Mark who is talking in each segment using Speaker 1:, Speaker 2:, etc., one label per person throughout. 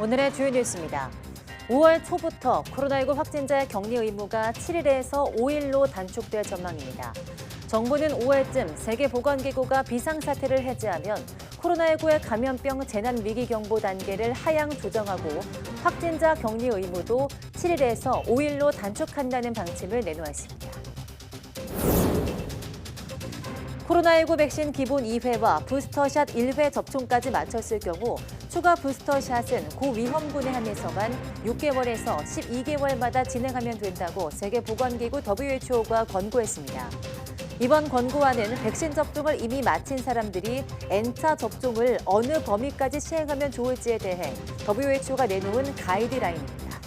Speaker 1: 오늘의 주요 뉴스입니다. 5월 초부터 코로나19 확진자의 격리 의무가 7일에서 5일로 단축될 전망입니다. 정부는 5월쯤 세계보건기구가 비상사태를 해제하면 코로나19의 감염병 재난위기경보 단계를 하향 조정하고 확진자 격리 의무도 7일에서 5일로 단축한다는 방침을 내놓았습니다. 코로나19 백신 기본 2회와 부스터샷 1회 접종까지 마쳤을 경우 추가 부스터샷은 고위험군에 한해서만 6개월에서 12개월마다 진행하면 된다고 세계보건기구 WHO가 권고했습니다. 이번 권고안은 백신 접종을 이미 마친 사람들이 N차 접종을 어느 범위까지 시행하면 좋을지에 대해 WHO가 내놓은 가이드라인입니다.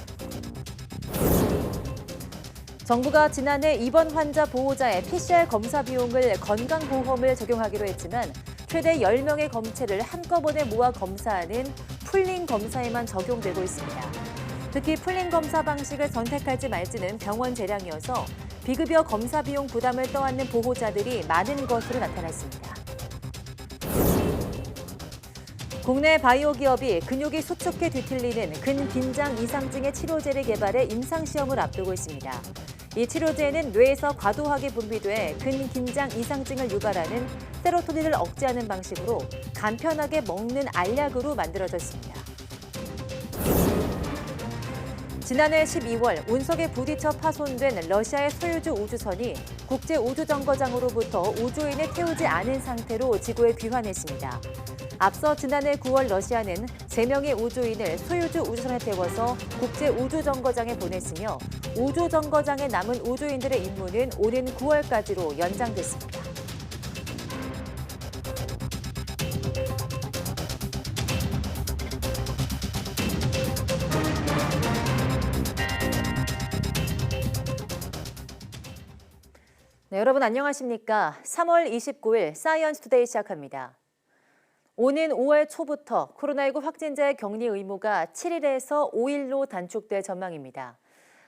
Speaker 1: 정부가 지난해 입원 환자 보호자의 PCR 검사 비용을 건강보험을 적용하기로 했지만 최대 10명의 검체를 한꺼번에 모아 검사하는 풀링 검사에만 적용되고 있습니다. 특히 풀링 검사 방식을 선택할지 말지는 병원 재량이어서 비급여 검사 비용 부담을 떠안는 보호자들이 많은 것으로 나타났습니다. 국내 바이오 기업이 근육이 수축해 뒤틀리는 근긴장 이상증의 치료제를 개발해 임상시험을 앞두고 있습니다. 이 치료제는 뇌에서 과도하게 분비돼 근긴장 이상증을 유발하는 세로토닌을 억제하는 방식으로 간편하게 먹는 알약으로 만들어졌습니다. 지난해 12월 운석에 부딪혀 파손된 러시아의 소유주 우주선이 국제우주정거장으로부터 우주인을 태우지 않은 상태로 지구에 귀환했습니다. 앞서 지난해 9월 러시아는 3명의 우주인을 소유주 우주선에 태워서 국제우주정거장에 보냈으며 우주정거장에 남은 우주인들의 임무는 오는 9월까지로 연장됐습니다. 네, 여러분 안녕하십니까? 3월 29일 사이언스 투데이 시작합니다. 오는 5월 초부터 코로나19 확진자의 격리 의무가 7일에서 5일로 단축될 전망입니다.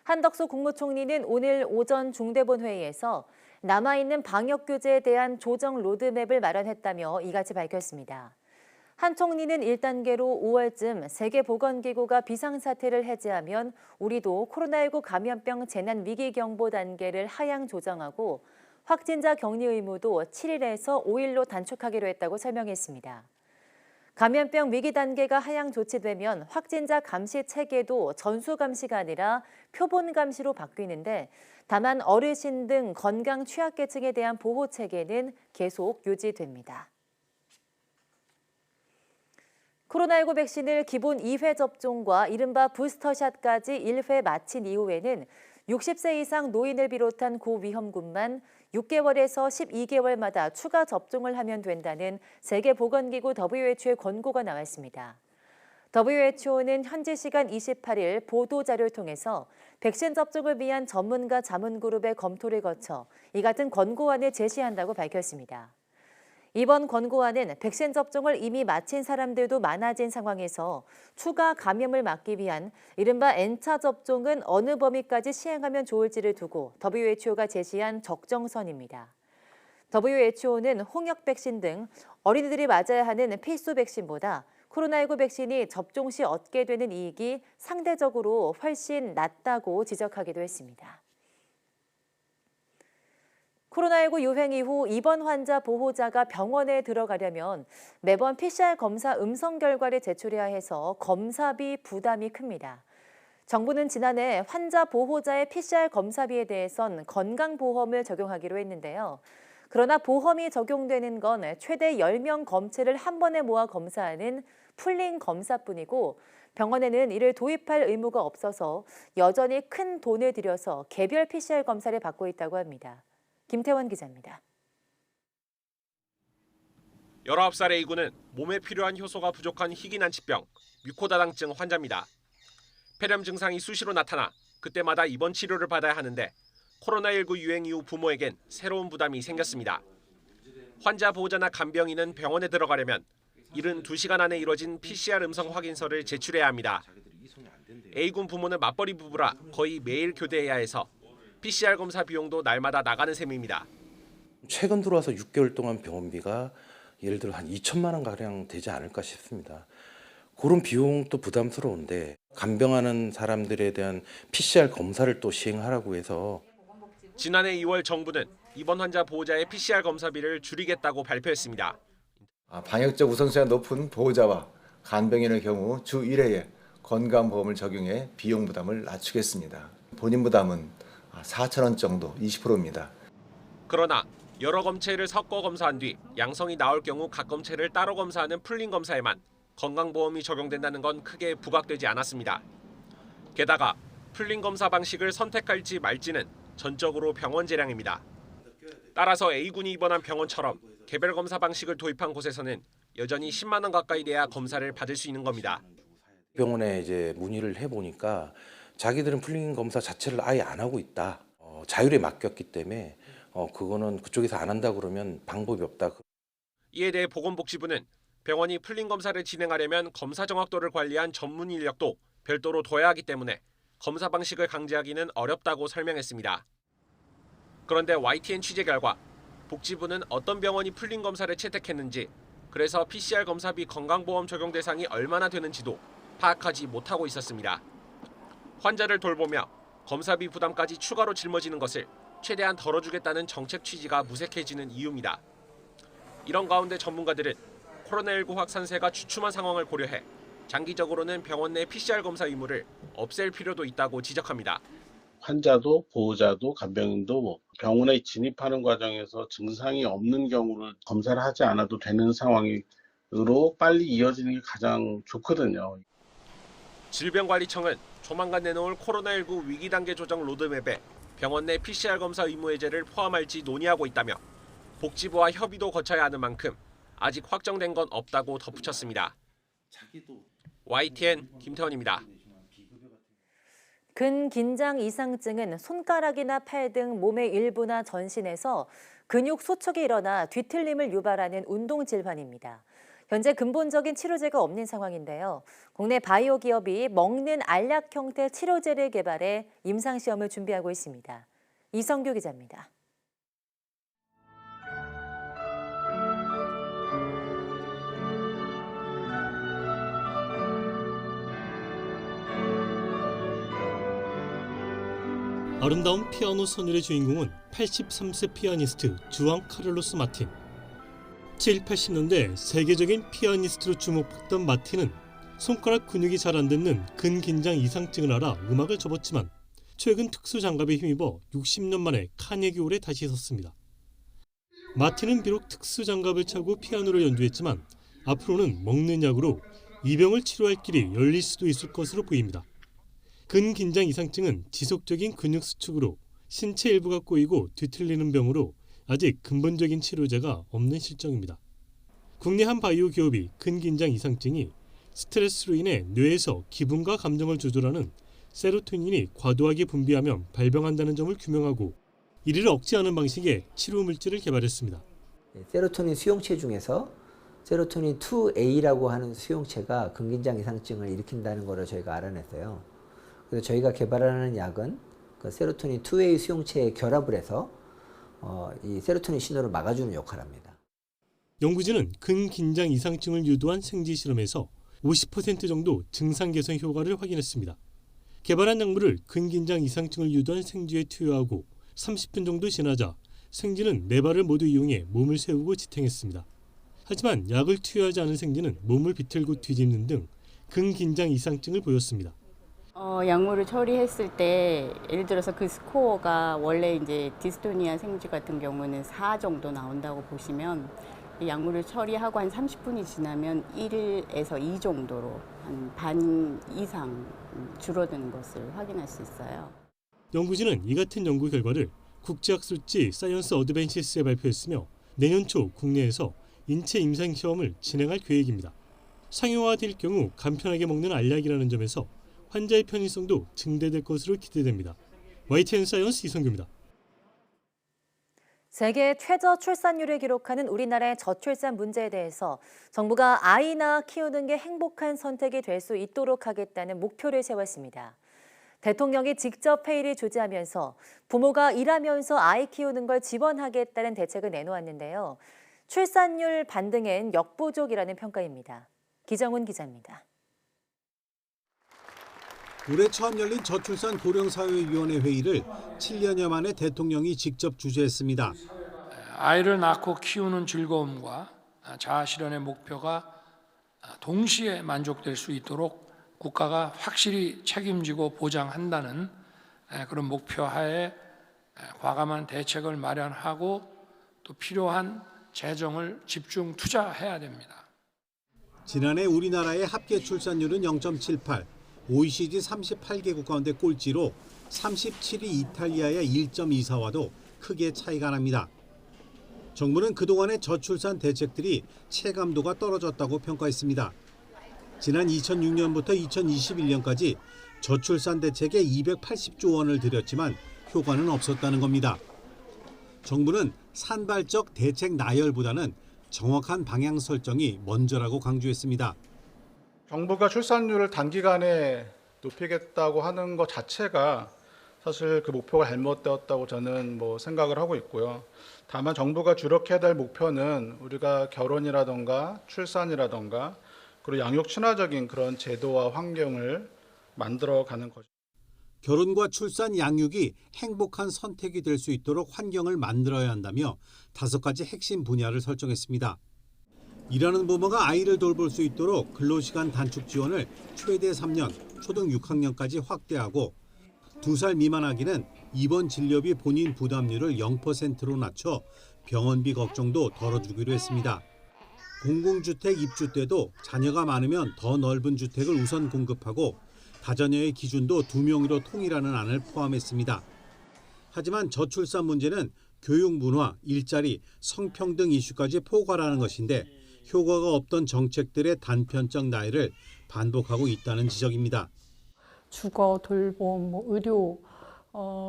Speaker 1: 한덕수 국무총리는 오늘 오전 중대본 회의에서 남아있는 방역 규제에 대한 조정 로드맵을 마련했다며 이같이 밝혔습니다. 한 총리는 1단계로 5월쯤 세계보건기구가 비상사태를 해제하면 우리도 코로나19 감염병 재난위기경보 단계를 하향 조정하고 확진자 격리 의무도 7일에서 5일로 단축하기로 했다고 설명했습니다. 감염병 위기 단계가 하향 조치되면 확진자 감시 체계도 전수 감시가 아니라 표본 감시로 바뀌는데 다만 어르신 등 건강 취약계층에 대한 보호 체계는 계속 유지됩니다. 코로나19 백신을 기본 2회 접종과 이른바 부스터샷까지 1회 마친 이후에는 60세 이상 노인을 비롯한 고위험군만 6개월에서 12개월마다 추가 접종을 하면 된다는 세계보건기구 WHO의 권고가 나왔습니다. WHO는 현지 시간 28일 보도자료를 통해서 백신 접종을 위한 전문가 자문그룹의 검토를 거쳐 이 같은 권고안을 제시한다고 밝혔습니다. 이번 권고안은 백신 접종을 이미 마친 사람들도 많아진 상황에서 추가 감염을 막기 위한 이른바 N차 접종은 어느 범위까지 시행하면 좋을지를 두고 WHO가 제시한 적정선입니다. WHO는 홍역 백신 등 어린이들이 맞아야 하는 필수 백신보다 코로나19 백신이 접종 시 얻게 되는 이익이 상대적으로 훨씬 낮다고 지적하기도 했습니다. 코로나19 유행 이후 입원 환자 보호자가 병원에 들어가려면 매번 PCR 검사 음성 결과를 제출해야 해서 검사비 부담이 큽니다. 정부는 지난해 환자 보호자의 PCR 검사비에 대해선 건강보험을 적용하기로 했는데요. 그러나 보험이 적용되는 건 최대 10명 검체를 한 번에 모아 검사하는 풀링 검사뿐이고 병원에는 이를 도입할 의무가 없어서 여전히 큰 돈을 들여서 개별 PCR 검사를 받고 있다고 합니다. 김태원 기자입니다.
Speaker 2: 19살의 A군은 몸에 필요한 효소가 부족한 희귀난치병, 뮤코다당증 환자입니다. 폐렴 증상이 수시로 나타나 그때마다 입원 치료를 받아야 하는데 코로나19 유행 이후 부모에겐 새로운 부담이 생겼습니다. 환자 보호자나 간병인은 병원에 들어가려면 72시간 안에 이뤄진 PCR 음성 확인서를 제출해야 합니다. A군 부모는 맞벌이 부부라 거의 매일 교대해야 해서 PCR 검사 비용도 날마다 나가는 셈입니다.
Speaker 3: 최근 들어와서 6개월 동안 병원비가 예를 들어 한 2천만 원 가량 되지 않을까 싶습니다. 그런 비용도 부담스러운데 간병하는 사람들에 대한 PCR 검사를 또 시행하라고 해서
Speaker 2: 지난해 2월 정부는 입원 환자 보호자의 PCR 검사비를 줄이겠다고 발표했습니다.
Speaker 4: 방역적 우선순위가 높은 보호자와 간병인의 경우 주 1회에 건강보험을 적용해 비용 부담을 낮추겠습니다. 본인 부담은 4,000원 정도 20%입니다.
Speaker 2: 그러나 여러 검체를 섞어 검사한 뒤 양성이 나올 경우 각 검체를 따로 검사하는 풀링 검사에만 건강보험이 적용된다는 건 크게 부각되지 않았습니다. 게다가 풀링 검사 방식을 선택할지 말지는 전적으로 병원 재량입니다. 따라서 A군이 입원한 병원처럼 개별 검사 방식을 도입한 곳에서는 여전히 10만 원 가까이 내야 검사를 받을 수 있는 겁니다.
Speaker 3: 병원에 이제 문의를 해보니까 자기들은 풀링 검사 자체를 아예 안 하고 있다. 자율에 맡겼기 때문에 그거는 그쪽에서 안 한다 그러면 방법이 없다.
Speaker 2: 이에 대해 보건복지부는 병원이 풀링 검사를 진행하려면 검사 정확도를 관리한 전문 인력도 별도로 둬야 하기 때문에 검사 방식을 강제하기는 어렵다고 설명했습니다. 그런데 YTN 취재 결과 복지부는 어떤 병원이 풀링 검사를 채택했는지, 그래서 PCR 검사비 건강보험 적용 대상이 얼마나 되는지도 파악하지 못하고 있었습니다. 환자를 돌보며 검사비 부담까지 추가로 짊어지는 것을 최대한 덜어주겠다는 정책 취지가 무색해지는 이유입니다. 이런 가운데 전문가들은 코로나19 확산세가 주춤한 상황을 고려해 장기적으로는 병원 내 PCR 검사 의무를 없앨 필요도 있다고 지적합니다.
Speaker 5: 환자도 보호자도 간병인도 병원에 진입하는 과정에서 증상이 없는 경우를 검사를 하지 않아도 되는 상황으로 빨리 이어지는 게 가장 좋거든요.
Speaker 2: 질병관리청은 조만간 내놓을 코로나19 위기 단계 조정 로드맵에 병원 내 PCR 검사 의무 해제를 포함할지 논의하고 있다며 복지부와 협의도 거쳐야 하는 만큼 아직 확정된 건 없다고 덧붙였습니다. YTN 김태원입니다.
Speaker 1: 근긴장 이상증은 손가락이나 팔 등 몸의 일부나 전신에서 근육 소축이 일어나 뒤틀림을 유발하는 운동 질환입니다. 현재 근본적인 치료제가 없는 상황인데요. 국내 바이오 기업이 먹는 알약 형태 치료제를 개발해 임상시험을 준비하고 있습니다. 이성규 기자입니다.
Speaker 6: 아름다운 피아노 선율의 주인공은 83세 피아니스트 주앙 카를로스 마틴. 7, 80년대 세계적인 피아니스트로 주목받던 마틴은 손가락 근육이 잘 안 듣는 근긴장 이상증을 앓아 음악을 접었지만 최근 특수 장갑에 힘입어 60년 만에 카네기홀에 다시 섰습니다. 마틴은 비록 특수 장갑을 차고 피아노를 연주했지만 앞으로는 먹는 약으로 이 병을 치료할 길이 열릴 수도 있을 것으로 보입니다. 근긴장 이상증은 지속적인 근육 수축으로 신체 일부가 꼬이고 뒤틀리는 병으로 아직 근본적인 치료제가 없는 실정입니다. 국내 한 바이오 기업이 근긴장 이상증이 스트레스로 인해 뇌에서 기분과 감정을 조절하는 세로토닌이 과도하게 분비하면 발병한다는 점을 규명하고 이를 억제하는 방식의 치료 물질을 개발했습니다.
Speaker 7: 세로토닌 수용체 중에서 세로토닌 2A라고 하는 수용체가 근긴장 이상증을 일으킨다는 것을 저희가 알아냈어요. 그래서 저희가 개발하는 약은 그 세로토닌 2A 수용체에 결합을 해서 이 세로토닌 신호를 막아주는 역할을 합니다.
Speaker 6: 연구진은 근긴장 이상증을 유도한 생쥐 실험에서 50% 정도 증상 개선 효과를 확인했습니다. 개발한 약물을 근긴장 이상증을 유도한 생쥐에 투여하고 30분 정도 지나자 생쥐는 네 발을 모두 이용해 몸을 세우고 지탱했습니다. 하지만 약을 투여하지 않은 생쥐는 몸을 비틀고 뒤집는 등 근긴장 이상증을 보였습니다.
Speaker 8: 약물을 처리했을 때 예를 들어서 그 스코어가 원래 이제 디스토니아 생쥐 같은 경우는 4 정도 나온다고 보시면 이 약물을 처리하고 한 30분이 지나면 1에서 2 정도로 한 반 이상 줄어드는 것을 확인할 수 있어요.
Speaker 6: 연구진은 이 같은 연구 결과를 국제학술지 사이언스 어드밴시스에 발표했으며 내년 초 국내에서 인체 임상 시험을 진행할 계획입니다. 상용화될 경우 간편하게 먹는 알약이라는 점에서 환자의 편의성도 증대될 것으로 기대됩니다. YTN 사이언스 이성규입니다.
Speaker 1: 세계 최저 출산율을 기록하는 우리나라의 저출산 문제에 대해서 정부가 아이 낳아 키우는 게 행복한 선택이 될 수 있도록 하겠다는 목표를 세웠습니다. 대통령이 직접 회의를 주재하면서 부모가 일하면서 아이 키우는 걸 지원하겠다는 대책을 내놓았는데요. 출산율 반등엔 역부족이라는 평가입니다. 기정훈 기자입니다.
Speaker 6: 올해 처음 열린 저출산 고령사회위원회 회의를 7년여 만에 대통령이 직접 주재했습니다.
Speaker 9: 아이를 낳고 키우는 즐거움과 자아 실현의 목표가 동시에 만족될 수 있도록 국가가 확실히 책임지고 보장한다는 그런 목표 하에 과감한 대책을 마련하고 또 필요한 재정을 집중 투자해야 됩니다.
Speaker 6: 지난해 우리나라의 합계 출산율은 0.78, OECD 38개국 가운데 꼴찌로 37위 이탈리아의 1.24와도 크게 차이가 납니다. 정부는 그동안의 저출산 대책들이 체감도가 떨어졌다고 평가했습니다. 지난 2006년부터 2021년까지 저출산 대책에 280조 원을 들였지만 효과는 없었다는 겁니다. 정부는 산발적 대책 나열보다는 정확한 방향 설정이 먼저라고 강조했습니다.
Speaker 10: 정부가 출산율을 단기간에 높이겠다고 하는 것 자체가 사실 그 목표가 잘못되었다고 저는 생각을 하고 있고요. 다만 정부가 주력해야 될 목표는 우리가 결혼이라던가 출산이라던가 그리고 양육 친화적인 그런 제도와 환경을 만들어가는 거죠.
Speaker 6: 결혼과 출산, 양육이 행복한 선택이 될 수 있도록 환경을 만들어야 한다며 5가지 핵심 분야를 설정했습니다. 일하는 부모가 아이를 돌볼 수 있도록 근로시간 단축 지원을 최대 3년, 초등 6학년까지 확대하고 2살 미만 아기는 입원 진료비 본인 부담률을 0%로 낮춰 병원비 걱정도 덜어주기로 했습니다. 공공주택 입주 때도 자녀가 많으면 더 넓은 주택을 우선 공급하고 다자녀의 기준도 2명으로 통일하는 안을 포함했습니다. 하지만 저출산 문제는 교육 문화, 일자리, 성평등 이슈까지 포괄하는 것인데 효과가 없던 정책들의 단편적 나열을 반복하고 있다는 지적입니다.
Speaker 11: 주거, 돌봄, 의료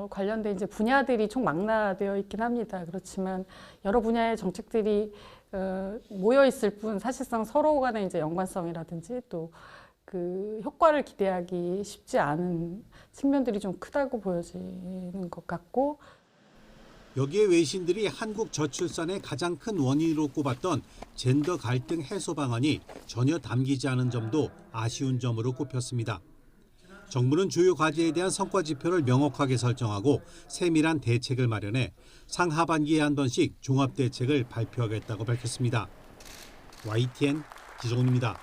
Speaker 11: 관련된 이제 분야들이 총망라되어 있긴 합니다. 그렇지만 여러 분야의 정책들이 모여 있을 뿐 사실상 서로 간의 이제 연관성이라든지 또 그 효과를 기대하기 쉽지 않은 측면들이 좀 크다고 보여지는 것 같고,
Speaker 6: 여기에 외신들이 한국 저출산의 가장 큰 원인으로 꼽았던 젠더 갈등 해소 방안이 전혀 담기지 않은 점도 아쉬운 점으로 꼽혔습니다. 정부는 주요 과제에 대한 성과 지표를 명확하게 설정하고 세밀한 대책을 마련해 상하반기에 한 번씩 종합 대책을 발표하겠다고 밝혔습니다. YTN 기종훈입니다.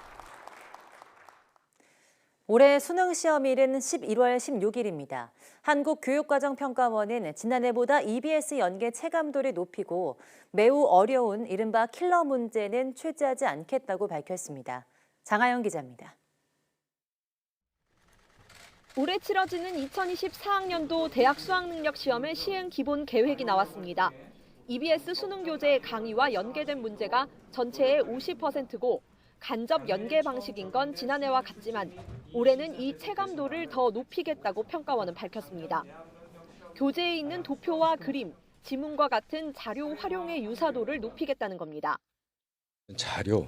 Speaker 1: 올해 수능 시험일은 11월 16일입니다. 한국교육과정평가원은 지난해보다 EBS 연계 체감도를 높이고 매우 어려운 이른바 킬러 문제는 출제하지 않겠다고 밝혔습니다. 장하영 기자입니다.
Speaker 12: 올해 치러지는 2024학년도 대학 수학능력시험의 시행 기본 계획이 나왔습니다. EBS 수능 교재 강의와 연계된 문제가 전체의 50%고 간접 연계 방식인 건 지난해와 같지만 올해는 이 체감도를 더 높이겠다고 평가원은 밝혔습니다. 교재에 있는 도표와 그림, 지문과 같은 자료 활용의 유사도를 높이겠다는 겁니다.
Speaker 13: 자료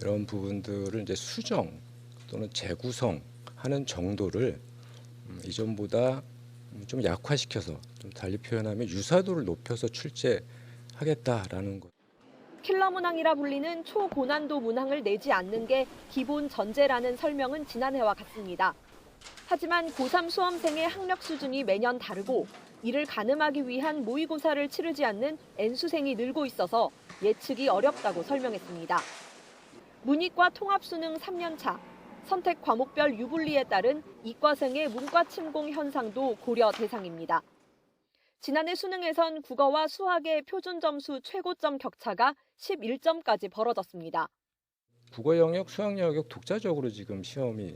Speaker 13: 이런 부분들을 이제 수정 또는 재구성하는 정도를 이전보다 좀 약화시켜서 좀 달리 표현하면 유사도를 높여서 출제하겠다라는 것.
Speaker 12: 킬러 문항이라 불리는 초고난도 문항을 내지 않는 게 기본 전제라는 설명은 지난해와 같습니다. 하지만 고3 수험생의 학력 수준이 매년 다르고 이를 가늠하기 위한 모의고사를 치르지 않는 N수생이 늘고 있어서 예측이 어렵다고 설명했습니다. 문이과 통합수능 3년차, 선택 과목별 유불리에 따른 이과생의 문과 침공 현상도 고려 대상입니다. 지난해 수능에선 국어와 수학의 표준 점수 최고점 격차가 11점까지 벌어졌습니다.
Speaker 13: 국어 영역, 수학 영역 독자적으로 지금 시험이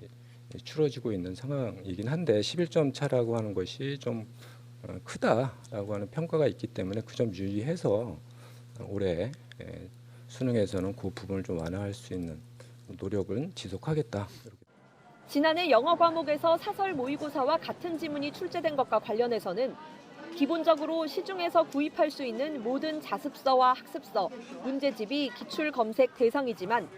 Speaker 13: 치러지고 있는 상황이긴 한데 11점 차라고 하는 것이 좀 크다라고 하는 평가가 있기 때문에 그 점 유의해서 올해 수능에서는 그 부분을 좀 완화할 수 있는 노력은 지속하겠다.
Speaker 12: 지난해 영어 과목에서 사설 모의고사와 같은 지문이 출제된 것과 관련해서는 기본적으로 시중에서 구입할 수 있는 모든 자습서와 학습서, 문제집이 기출 검색 대상이지만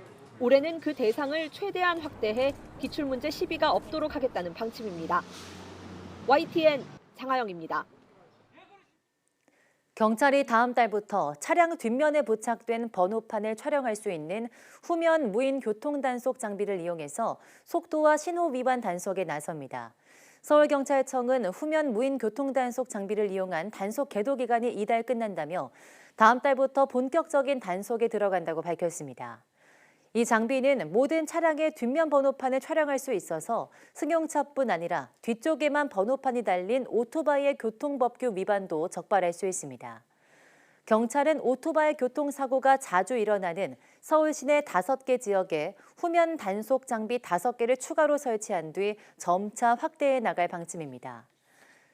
Speaker 12: 올해는 그 대상을 최대한 확대해 기출문제 시비가 없도록 하겠다는 방침입니다. YTN 장하영입니다.
Speaker 1: 경찰이 다음 달부터 차량 뒷면에 부착된 번호판을 촬영할 수 있는 후면 무인 교통단속 장비를 이용해서 속도와 신호 위반 단속에 나섭니다. 서울경찰청은 후면 무인 교통단속 장비를 이용한 단속 계도 기간이 이달 끝난다며 다음 달부터 본격적인 단속에 들어간다고 밝혔습니다. 이 장비는 모든 차량의 뒷면 번호판을 촬영할 수 있어서 승용차뿐 아니라 뒤쪽에만 번호판이 달린 오토바이의 교통법규 위반도 적발할 수 있습니다. 경찰은 오토바이 교통사고가 자주 일어나는 서울 시내 5개 지역에 후면 단속 장비 5개를 추가로 설치한 뒤 점차 확대해 나갈 방침입니다.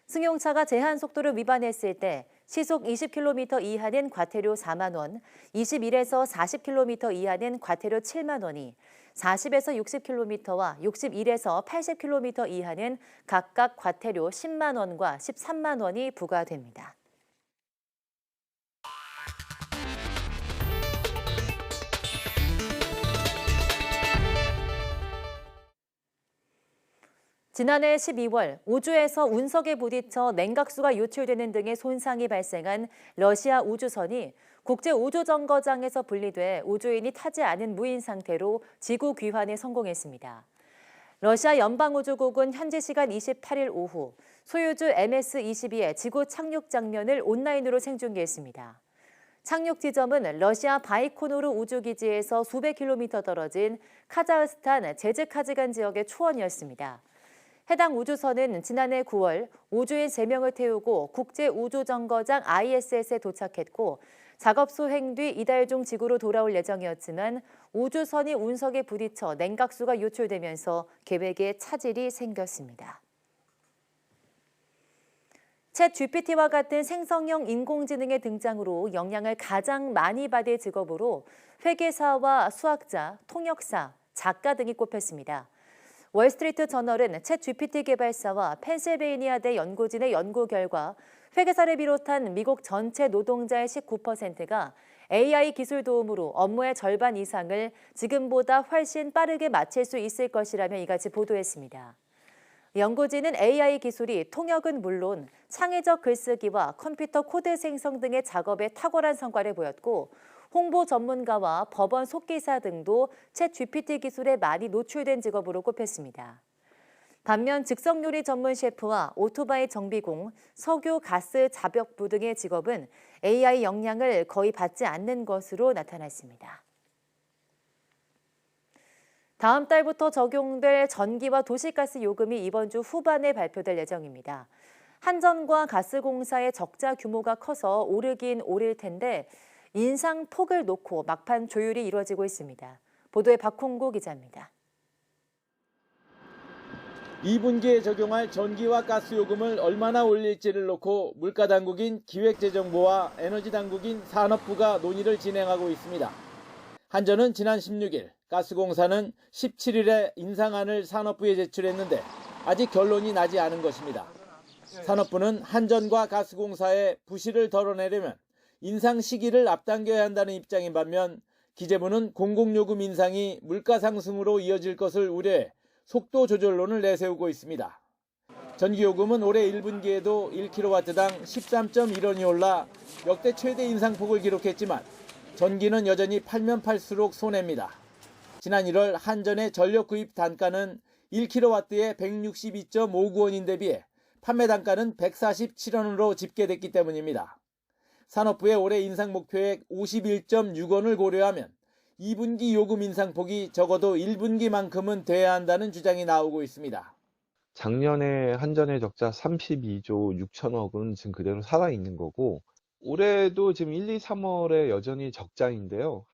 Speaker 1: 승용차가 제한 속도를 위반했을 때 시속 20km 이하는 과태료 4만 원, 21에서 40km 이하는 과태료 7만 원이, 40에서 60km와 61에서 80km 이하는 각각 과태료 10만 원과 13만 원이 부과됩니다. 지난해 12월 우주에서 운석에 부딪혀 냉각수가 유출되는 등의 손상이 발생한 러시아 우주선이 국제우주정거장에서 분리돼 우주인이 타지 않은 무인 상태로 지구 귀환에 성공했습니다. 러시아 연방우주국은 현지 시간 28일 오후 소유주 MS-22의 지구 착륙 장면을 온라인으로 생중계했습니다. 착륙 지점은 러시아 바이코노르 우주기지에서 수백 킬로미터 떨어진 카자흐스탄 제즈카지간 지역의 초원이었습니다. 해당 우주선은 지난해 9월 우주인 3명을 태우고 국제우주정거장 ISS에 도착했고 작업 수행 뒤 이달 중 지구로 돌아올 예정이었지만 우주선이 운석에 부딪혀 냉각수가 유출되면서 계획에 차질이 생겼습니다. 챗 GPT와 같은 생성형 인공지능의 등장으로 영향을 가장 많이 받을 직업으로 회계사와 수학자, 통역사, 작가 등이 꼽혔습니다. 월스트리트 저널은 챗 GPT 개발사와 펜실베이니아대 연구진의 연구 결과 회계사를 비롯한 미국 전체 노동자의 19%가 AI 기술 도움으로 업무의 절반 이상을 지금보다 훨씬 빠르게 마칠 수 있을 것이라며 이같이 보도했습니다. 연구진은 AI 기술이 통역은 물론 창의적 글쓰기와 컴퓨터 코드 생성 등의 작업에 탁월한 성과를 보였고 홍보 전문가와 법원 속기사 등도 챗 GPT 기술에 많이 노출된 직업으로 꼽혔습니다. 반면 즉석요리 전문 셰프와 오토바이 정비공, 석유, 가스, 자벽부 등의 직업은 AI 영향을 거의 받지 않는 것으로 나타났습니다. 다음 달부터 적용될 전기와 도시가스 요금이 이번 주 후반에 발표될 예정입니다. 한전과 가스공사의 적자 규모가 커서 오르긴 오를 텐데 인상폭을 놓고 막판 조율이 이루어지고 있습니다. 보도에 박홍구 기자입니다.
Speaker 14: 2분기에 적용할 전기와 가스 요금을 얼마나 올릴지를 놓고 물가당국인 기획재정부와 에너지당국인 산업부가 논의를 진행하고 있습니다. 한전은 지난 16일, 가스공사는 17일에 인상안을 산업부에 제출했는데 아직 결론이 나지 않은 것입니다. 산업부는 한전과 가스공사의 부실을 덜어내려면 인상 시기를 앞당겨야 한다는 입장인 반면 기재부는 공공요금 인상이 물가 상승으로 이어질 것을 우려해 속도 조절론을 내세우고 있습니다. 전기요금은 올해 1분기에도 1kW당 13.1원이 올라 역대 최대 인상폭을 기록했지만 전기는 여전히 팔면 팔수록 손해입니다. 지난 1월 한전의 전력 구입 단가는 1kW에 162.59원인데 비해 판매 단가는 147원으로 집계됐기 때문입니다. 산업부의 올해 인상 목표액 51.6원을 고려하면 2분기 요금 인상폭이 적어도 1분기만큼은 돼야 한다는 주장이 나오고 있습니다.
Speaker 15: 작년에 한전의 적자 32조 6천억은 지금 그대로 살아있는 거고 올해도 지금 1, 2, 3월에 여전히 적자인데요.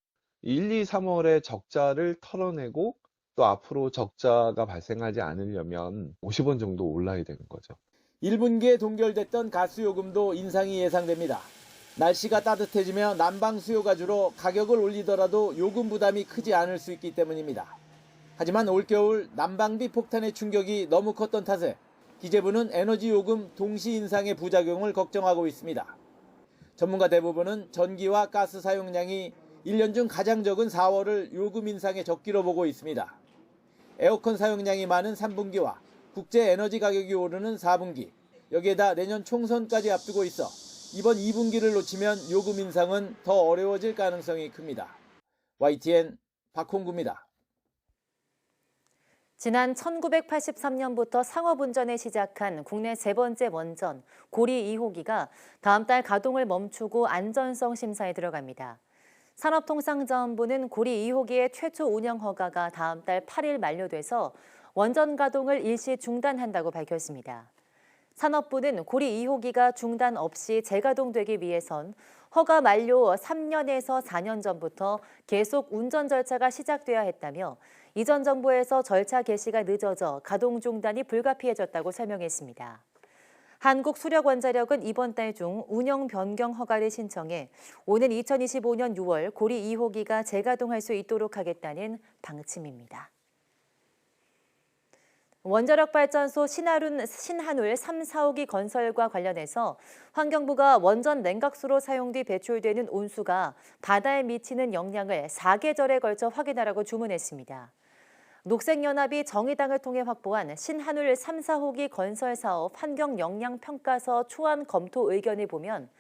Speaker 15: 1, 2, 3월에 적자를 털어내고 또 앞으로 적자가 발생하지 않으려면 50원 정도 올라야 되는 거죠.
Speaker 14: 1분기에 동결됐던 가스요금도 인상이 예상됩니다. 날씨가 따뜻해지며 난방 수요가 줄어 가격을 올리더라도 요금 부담이 크지 않을 수 있기 때문입니다. 하지만 올겨울 난방비 폭탄의 충격이 너무 컸던 탓에 기재부는 에너지 요금 동시 인상의 부작용을 걱정하고 있습니다. 전문가 대부분은 전기와 가스 사용량이 1년 중 가장 적은 4월을 요금 인상의 적기로 보고 있습니다. 에어컨 사용량이 많은 3분기와 국제 에너지 가격이 오르는 4분기, 여기에다 내년 총선까지 앞두고 있어 이번 2분기를 놓치면 요금 인상은 더 어려워질 가능성이 큽니다. YTN 박홍구입니다.
Speaker 1: 지난 1983년부터 상업운전을 시작한 국내 세 번째 원전 고리 2호기가 다음 달 가동을 멈추고 안전성 심사에 들어갑니다. 산업통상자원부는 고리 2호기의 최초 운영 허가가 다음 달 8일 만료돼서 원전 가동을 일시 중단한다고 밝혔습니다. 산업부는 고리 2호기가 중단 없이 재가동되기 위해선 허가 만료 3년에서 4년 전부터 계속 운전 절차가 시작돼야 했다며 이전 정부에서 절차 개시가 늦어져 가동 중단이 불가피해졌다고 설명했습니다. 한국수력원자력은 이번 달 중 운영 변경 허가를 신청해 오는 2025년 6월 고리 2호기가 재가동할 수 있도록 하겠다는 방침입니다. 원자력발전소 신한울 3, 4호기 건설과 관련해서 환경부가 원전 냉각수로 사용 뒤 배출되는 온수가 바다에 미치는 영향을 4계절에 걸쳐 확인하라고 주문했습니다. 녹색연합이 정의당을 통해 확보한 신한울 3, 4호기 건설 사업 환경 영향 평가서 초안 검토 의견을 보면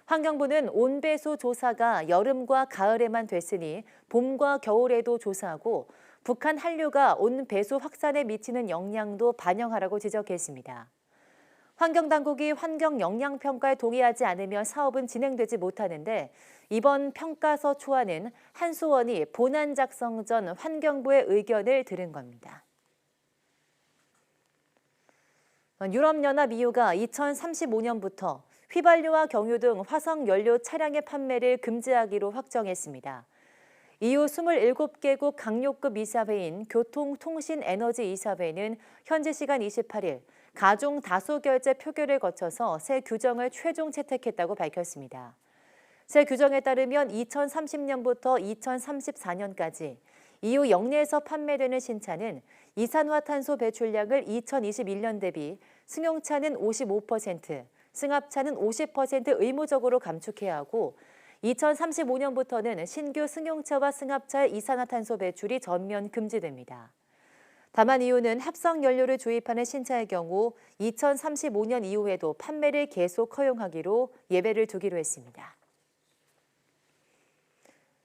Speaker 1: 환경부는 온배수 조사가 여름과 가을에만 됐으니 봄과 겨울에도 조사하고 북한 한류가 온배수 확산에 미치는 영향도 반영하라고 지적했습니다. 환경당국이 환경 영향 평가에 동의하지 않으면 사업은 진행되지 못하는데 이번 평가서 초안은 한수원이 본안 작성 전 환경부의 의견을 들은 겁니다. 유럽연합 EU가 2035년부터 휘발유와 경유 등 화석 연료 차량의 판매를 금지하기로 확정했습니다. EU 27개국 강요급 이사회인 교통통신에너지 이사회는 현지 시간 28일 가중 다수 결재 표결을 거쳐서 새 규정을 최종 채택했다고 밝혔습니다. 새 규정에 따르면 2030년부터 2034년까지 EU 영내에서 판매되는 신차는 이산화탄소 배출량을 2021년 대비 승용차는 55%, 승합차는 50% 의무적으로 감축해야 하고 2035년부터는 신규 승용차와 승합차의 이산화탄소 배출이 전면 금지됩니다. 다만 EU는 합성 연료를 주입하는 신차의 경우 2035년 이후에도 판매를 계속 허용하기로 예배를 두기로 했습니다.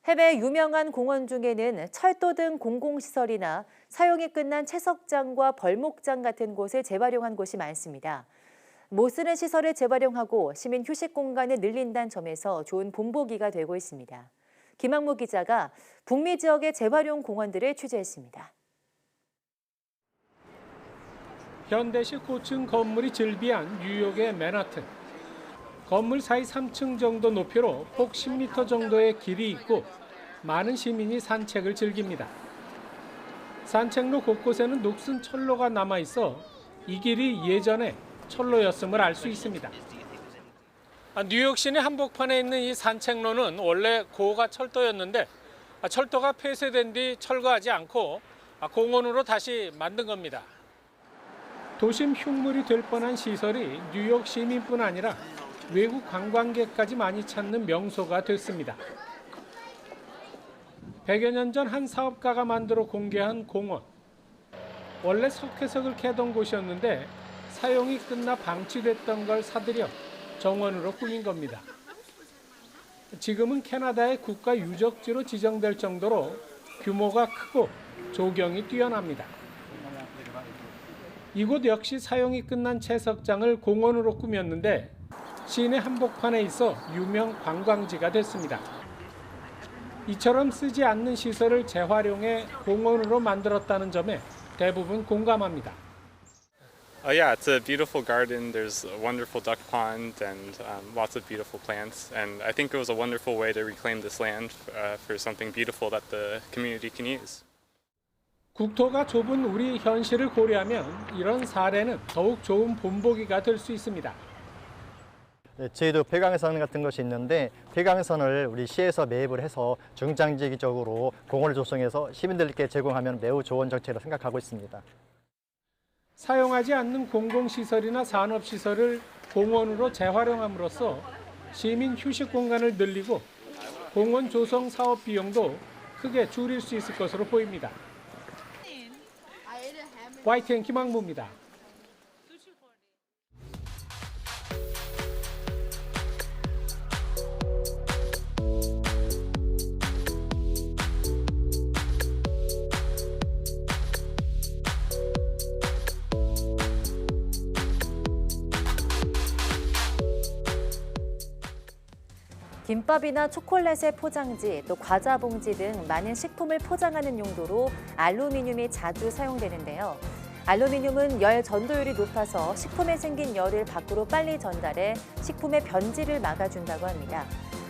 Speaker 1: 해외 유명한 공원 중에는 철도 등 공공시설이나 사용이 끝난 채석장과 벌목장 같은 곳을 재활용한 곳이 많습니다. 못 쓰는 시설을 재활용하고 시민 휴식 공간을 늘린다는 점에서 좋은 본보기가 되고 있습니다. 김학무 기자가 북미 지역의 재활용 공원들을 취재했습니다.
Speaker 16: 현대식 고층 건물이 즐비한 뉴욕의 맨하튼. 건물 사이 3층 정도 높이로 폭 10m 정도의 길이 있고 많은 시민이 산책을 즐깁니다. 산책로 곳곳에는 녹슨 철로가 남아있어 이 길이 예전에 철로였음을 알 수 있습니다. 뉴욕 시내 한복판에 있는 이 산책로는 원래 고가 철도였는데 철도가 폐쇄된 뒤 철거하지 않고 공원으로 다시 만든 겁니다. 도심 흉물이 될 뻔한 시설이 뉴욕 시민뿐 아니라 외국 관광객까지 많이 찾는 명소가 됐습니다. 100여 년 전 한 사업가가 만들어 공개한 공원. 원래 석회석을 캐던 곳이었는데 사용이 끝나 방치됐던 걸 사들여 정원으로 꾸민 겁니다. 지금은 캐나다의 국가 유적지로 지정될 정도로 규모가 크고 조경이 뛰어납니다. 이곳 역시 사용이 끝난 채석장을 공원으로 꾸몄는데 시내 한복판에 있어 유명 관광지가 됐습니다. 이처럼 쓰지 않는 시설을 재활용해 공원으로 만들었다는 점에 대부분 공감합니다.
Speaker 17: Yeah, it's a beautiful garden. There's a wonderful duck pond and lots of beautiful plants. And I think it was a wonderful way to reclaim this land for something beautiful that the community can use.
Speaker 16: 국토가 좁은 우리 현실을 고려하면 이런 사례는 더욱 좋은 본보기가 될 수 있습니다.
Speaker 18: 저희도 폐광선 같은 것이 있는데 폐광선을 우리 시에서 매입을 해서 중장기적으로 공원을 조성해서 시민들께 제공하면 매우 좋은 정책이라고 생각하고 있습니다.
Speaker 16: 사용하지 않는 공공시설이나 산업시설을 공원으로 재활용함으로써 시민 휴식 공간을 늘리고 공원 조성 사업 비용도 크게 줄일 수 있을 것으로 보입니다. YTN 김학무입니다.
Speaker 1: 김밥이나 초콜릿의 포장지, 또 과자 봉지 등 많은 식품을 포장하는 용도로 알루미늄이 자주 사용되는데요. 알루미늄은 열 전도율이 높아서 식품에 생긴 열을 밖으로 빨리 전달해 식품의 변질을 막아준다고 합니다.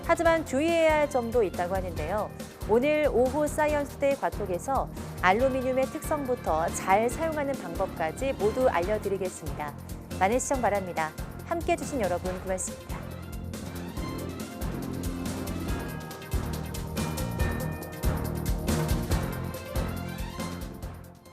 Speaker 1: 하지만 주의해야 할 점도 있다고 하는데요. 오늘 오후 사이언스데이 과톡에서 알루미늄의 특성부터 잘 사용하는 방법까지 모두 알려드리겠습니다. 많은 시청 바랍니다. 함께해 주신 여러분 고맙습니다.